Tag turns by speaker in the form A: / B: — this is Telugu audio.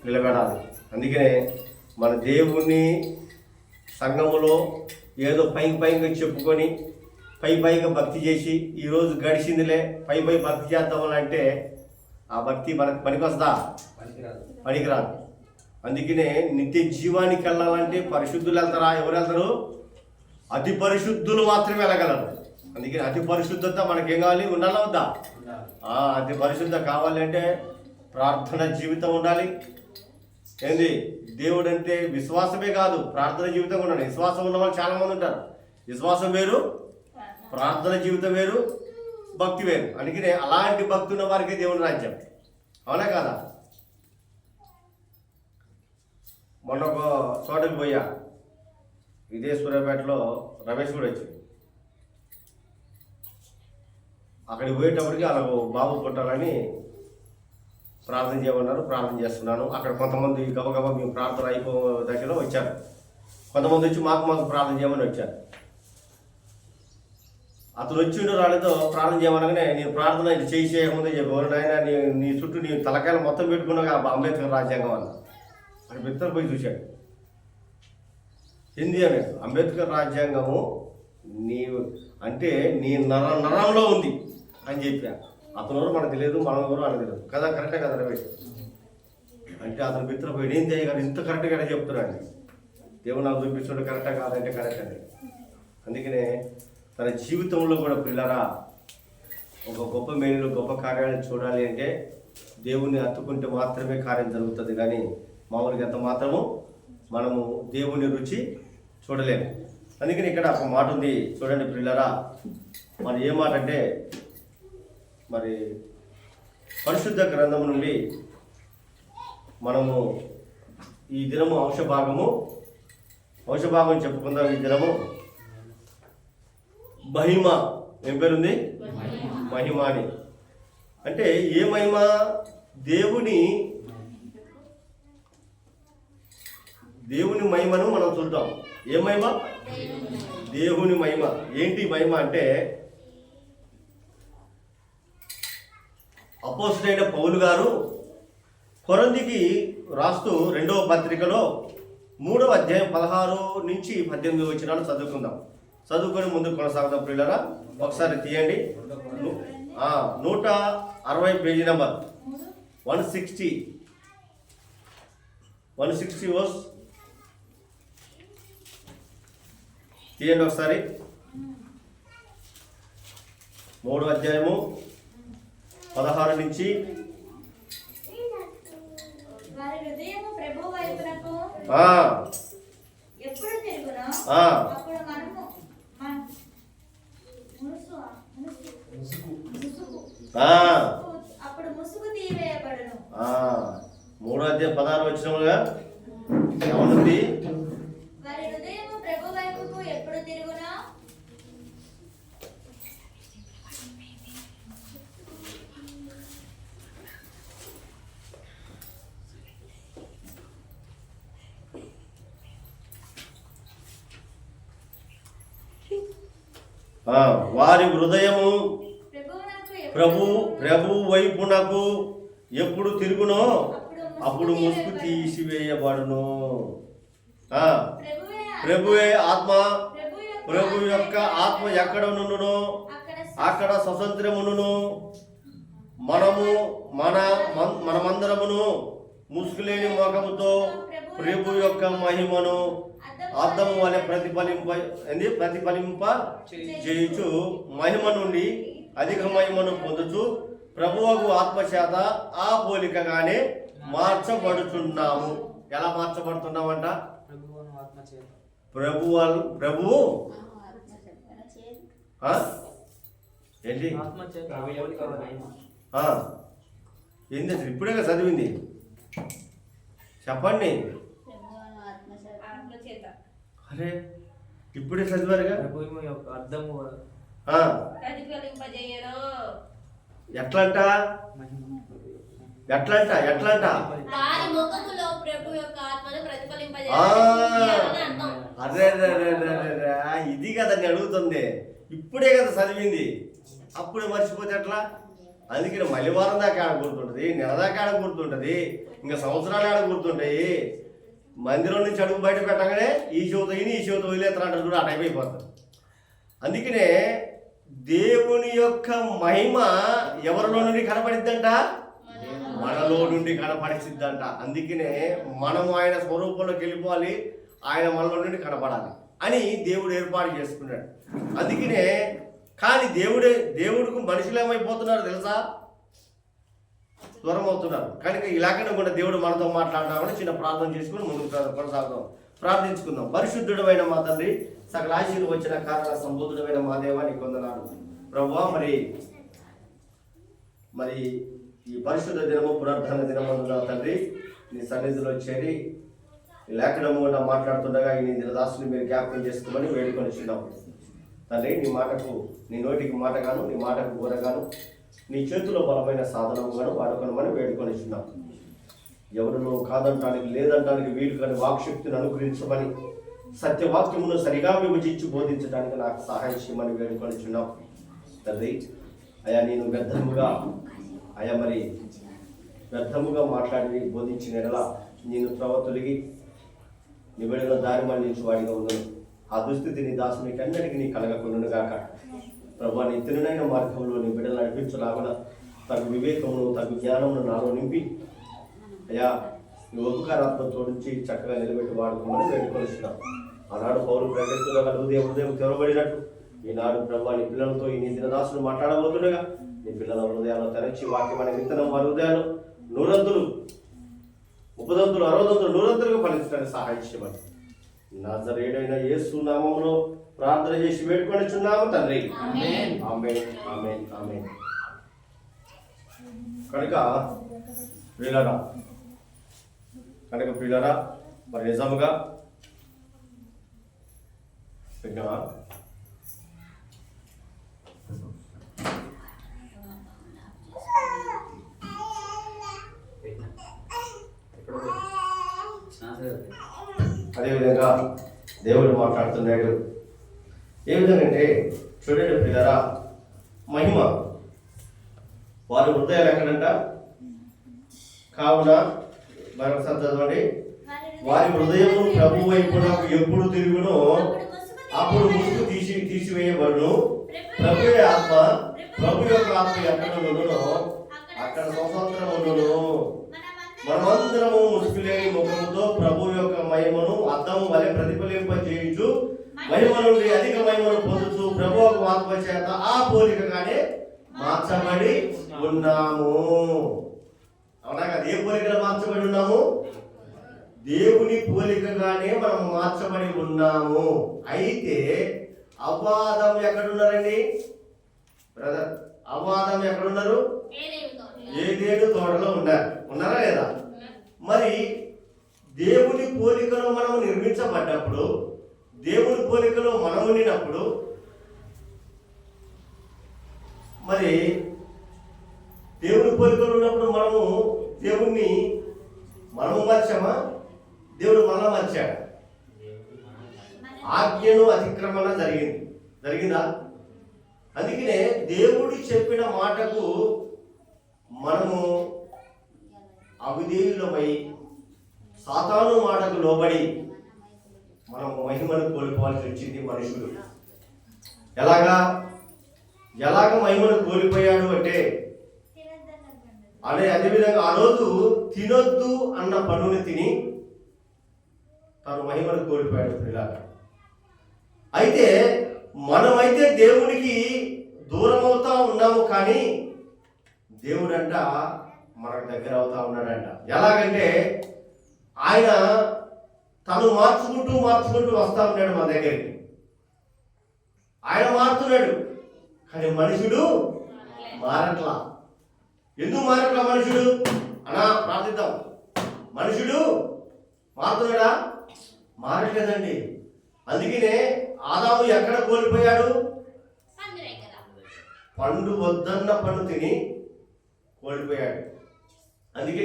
A: నిలబెడాలి. అందుకనే మన దేవుని సంఘములో ఏదో పైగా చెప్పుకొని పైగా భక్తి చేసి ఈరోజు గడిచిందిలే పై భక్తి చేద్దామని అంటే ఆ భక్తి మనకు పనికొస్తుందా? పనికిరాదు. అందుకనే నిత్య జీవానికి వెళ్ళాలంటే పరిశుద్ధులు వెళ్తారా? ఎవరు వెళ్తారు? అతి పరిశుద్ధులు మాత్రమే వెళ్ళగలరు. అందుకని అతి పరిశుద్ధత మనకేం కావాలి? ఉండాలా వద్దా? అతి పరిశుద్ధత కావాలి అంటే ప్రార్థన జీవితం ఉండాలి. ఏంది? దేవుడు అంటే విశ్వాసమే కాదు, ప్రార్థన జీవితం ఉండాలి. విశ్వాసం ఉన్న వాళ్ళు చాలా మంది ఉంటారు. విశ్వాసం వేరు, ప్రార్థన జీవితం వేరు, భక్తి వేరు. అందుకనే అలాంటి భక్తి ఉన్న వారికి దేవుని రాజ్యం. అవునా కాదా? మొన్న ఒక చోటకి పోయా, ఇదే సూర్యాపేటలో రమేష్ కూడా వచ్చింది. అక్కడికి పోయేటప్పటికి అలా బాబు పుట్టాలని ప్రార్థన చేయమన్నారు. ప్రార్థన చేస్తున్నాను. అక్కడ కొంతమంది గబగబా మేము ప్రార్థన అయిపో దగ్గర వచ్చారు. కొంతమంది వచ్చి మాకు ప్రార్థన చేయమని వచ్చారు. అతను వచ్చిండు రాలేదో ప్రార్థన చేయమనగానే నేను ప్రార్థన ఇది చేయకముందే చెప్పాను, నాయన నీ చుట్టూ నీ తలకాయలు మొత్తం పెట్టుకున్నాగా అంబేద్కర్ రాజ్యాంగం అన్న అని మిత్రులు పోయి చూశాడు. ఏంది అని? అంబేద్కర్ రాజ్యాంగము అంటే నీ నరంలో ఉంది అని చెప్పా. అతను ఎవరు మనకు తెలియదు, మనం ఎవరు మనకు తెలియదు కదా. కరెక్టే కదా రమేష్ అంటే అతను మిత్రులు పోయి ఏం చేయగలరు? ఇంత కరెక్ట్గా చెప్తున్నాడు. దేవుడు నాకు చూపిస్తున్నాడు కరెక్టా కాదంటే కరెక్ట్ అని. అందుకనే తన జీవితంలో కూడా పిల్లరా ఒక గొప్ప మేలు గొప్ప కార్యాలను చూడాలి అంటే దేవుణ్ణి హత్తుకుంటే మాత్రమే కార్యం జరుగుతుంది. కానీ మామూలుగా ఎంత మాత్రము మనము దేవుని రుచి చూడలేము. అందుకని ఇక్కడ ఒక మాట ఉంది చూడండి పిల్లరా. మరి ఏ మాట అంటే మరి పరిశుద్ధ గ్రంథం నుండి మనము ఈ దినము అంశభాగం చెప్పుకుందాం. ఈ దినము మహిమ. ఏం పేరుంది? మహిమ అని. అంటే ఏ మహిమ? దేవుని మహిమను మనం చూద్దాం. ఏ మహిమ? దేవుని మహిమ. ఏంటి మహిమ అంటే అపోస్తలుడైన పౌలు గారు కొరింథీకి రాస్తూ 2వ పత్రికలో 3వ అధ్యాయం 16 నుంచి 18 వచనాలు చదువుకుందాం. చదువుకొని ముందుకు కొనసాగుదాం పిల్లరా. ఒకసారి తీయండి. 160 పేజీ నెంబర్ 160 వర్స్ తీయండి ఒకసారి. 3వ అధ్యాయము 16 నుంచి
B: అప్పుడు ముసుగు తీయవేయబడును.
A: 3వ అధ్యాయం 16 వచనములుగా ఏమన్నది?
B: వారి హృదయము ప్రభు వైపుకు ఎప్పుడు తిరుగునా
A: వారి హృదయము ప్రభు వైపునకు ఎప్పుడు తిరుగునో అప్పుడు ముసుగు తీసివేయబడును. ప్రభువే ఆత్మ, ప్రభు యొక్క ఆత్మ ఎక్కడ నుండునో అక్కడ స్వతంత్రమును. మనమందరమును ముసుగులేని ముఖముతో ప్రభు యొక్క మహిమను అద్దము వలె ప్రతిఫలింప చేయుచు మహిమ నుండి అధిక మహిమను పొందుచు ప్రభువుకు ఆత్మచేత ఆ పోలికగానే మార్చబడుతున్నాము. ఎలా మార్చబడుతున్నామంట? ప్రభువు ఏంటి? ఏంటి అసలు ఇప్పుడే చదివింది? చెప్పండి. అరే ఇప్పుడే చదివారుగా. ఎట్లంట? అరే ఇది కదా నేను అడుగుతుంది. ఇప్పుడే కదా చదివింది, అప్పుడే మర్చిపోతే ఎట్లా? అందుకని మళ్ళీ వారం దాకా ఆడ గుర్తుంటుంది, నెల దాకా ఆడ గుర్తుంటుంది, ఇంకా సంవత్సరాలు ఆడ గుర్తుంటాయి. మందిరం నుంచి అడుగు బయట పెట్టగానే ఈ చెవుతో ఈ చెవుతో వదిలేస్తారంటారు కూడా ఆ టైం అయిపోతుంది. అందుకనే దేవుని యొక్క మహిమ ఎవరిలో నుండి కనపడిద్దంట? మనలో నుండి కనపడిద్దంట. అందుకనే మనం ఆయన స్వరూపంలోకి వెళ్ళిపోవాలి, ఆయన మనలో నుండి కనపడాలి అని దేవుడు ఏర్పాటు చేసుకున్నాడు. అందుకనే కానీ దేవుడికి మనుషులు ఏమైపోతున్నారు తెలుసా? దూరం అవుతున్నారు. కనుక ఇలాగనే కూడా దేవుడు మనతో మాట్లాడదామని చిన్న ప్రార్థన చేసుకుని ముందుకు కొనసాగుతాం. ప్రార్థించుకుందాం. పరిశుద్ధుడమైన మా తండ్రి, సకల ఆశీర్వచన కారణ సంబుద్ధుడమైన మా దేవా నీకు వందనాలు ప్రభువా. మరి ఈ పరిశుద్ధ దినము పునరుద్ధరణ దినమందున తండ్రి నీ సన్నిధిలో చేరి లేఖనము కూడా మాట్లాడుతుండగా ఈ దాసుని మీరు జ్ఞాపకం చేసుకోమని వేడుకొని చిన్నాం తండ్రి. నీ మాటకు, నీ నోటికి మాటగాను, నీ మాటకు కూరగాను, నీ చేతిలో బలమైన సాధనముగాను వాడుకొనమని వేడుకొని చిన్నాం. ఎవరును కాదంటానికి లేదంటానికి వీలు కాని వాక్శక్తిని అనుగ్రహించమని, సత్యవాక్యమును సరిగా విభజించి బోధించడానికి నాకు సహాయం చేయమని వేడుకొని చిన్నాం తండ్రి. అయా నేను వ్యర్థముగా మాట్లాడి బోధించిన ఎడల నేను తొలగి నిబడిన దారి మళ్ళించి వాడిగా ఉన్నాను. ఆ దుస్థితి నీ దాసునికి అన్నిటికీ నీ కలగకుండా గాక ప్రభు. నీ తిరునైన మార్గంలో నీ బిడ్డలు నడిపించలాగున తగు వివేకమును తగు జ్ఞానమును నాలో నింపి అయ్యా నీ ఉపకారాత్మ తోడించి చక్కగా నిలబెట్టి వాడుకోమని వేడుకొనిస్తున్నాం. ఆనాడు పౌరులు ప్రకటిస్తున్న హృదయం తెరవబడినట్టు ఈనాడు ప్రభు నీ పిల్లలతో ఈ నీ దినదాసులు మాట్లాడబోతుండగా నీ పిల్లల హృదయాలు తెరచి వాక్యమైన విత్తనం వారి హృదయాలు నూరంతులు, ఉపదంతులు, 60 నూరంతులుగా ఫలించడానికి సహాయం చేయమని నజరేయుడైన యేసు నామములో ప్రార్థన చేసి వేడుకొనిచున్నాము తండ్రి. ఆమేన్, ఆమేన్, ఆమేన్, ఆమేన్. కనుక ప్రియులారా మరి నిజముగా అదేవిధంగా దేవుడు మాట్లాడుతున్నాడు. ఏ విధంగా అంటే చూడండి ప్రియులారా, మహిమ వారి హృదయాలు ఎక్కడంట? కావున మరొకసారి చదవండి. వారి హృదయము ప్రభు వైపున ఎప్పుడు తిరుగునో అప్పుడు ముసుగు తీసివేయబడును. ప్రభు యొక్క ఆత్మ ఎక్కడ ఉండునో అక్కడ స్వతంత్రం ఉండును. మనమందరము ముసుగులేని ముఖముతో ప్రభు యొక్క మహిమను అద్దము వలె ప్రతిఫలింపజేయుచు మహిమ నుండి అధిక మహిమను పొందుతూ ప్రభు యొక్క ఆత్మ చేత ఆ పోలికగానే మార్చబడి ఉన్నాము. అవునా కదా? ఏ పోలికగా మార్చబడి ఉన్నాము? దేవుని పోలికగానే మనం మార్చబడి ఉన్నాము. అయితే అవ్వాదం ఎక్కడున్నారండి బ్రదర్? అవ్వాదం ఎక్కడున్నారు? ఏదేడు తోటలో ఉన్నారా లేదా? మరి దేవుని పోలికలో మనం నిర్మించబడ్డప్పుడు, దేవుని పోలికలో మనం ఉండినప్పుడు మరి దేవుని పోలికలో ఉన్నప్పుడు దేవుణ్ణి మర్చామా? దేవుడు మనల్ని మర్చాడు. ఆజ్ఞను అతిక్రమణ జరిగిందా? అందుకనే దేవుడు చెప్పిన మాటకు మనము అవిధేయులమై సాతాను మాటకు లోబడి మనం మహిమను కోల్పోవాల్సి వచ్చింది మనుషుడు. ఎలాగ మహిమను కోల్పోయాడు అంటే అదేవిధంగా ఆ రోజు తినొద్దు అన్న పనుని తిని తను మహిమను కోల్పోయాడు ఇలాగా. అయితే మనమైతే దేవునికి దూరం అవుతా ఉన్నాము, కానీ దేవుడంట మనకు దగ్గర అవుతా ఉన్నాడంట. ఎలాగంటే ఆయన తను మార్చుకుంటూ వస్తా ఉన్నాడు మన దగ్గరికి. ఆయన మారుతున్నాడు, కానీ మనుషుడు మారట్లా. ఎందుకు మారట్లా మనుషుడు? అనా ప్రార్థిద్దాం. మనుషుడు మారుతున్నాడా? మారట్లేదండి. అందుకనే ఆదాము ఎక్కడ కోల్పోయాడు? పండు వద్దన్న పండు తిని కోల్పోయాడు. అందుకనే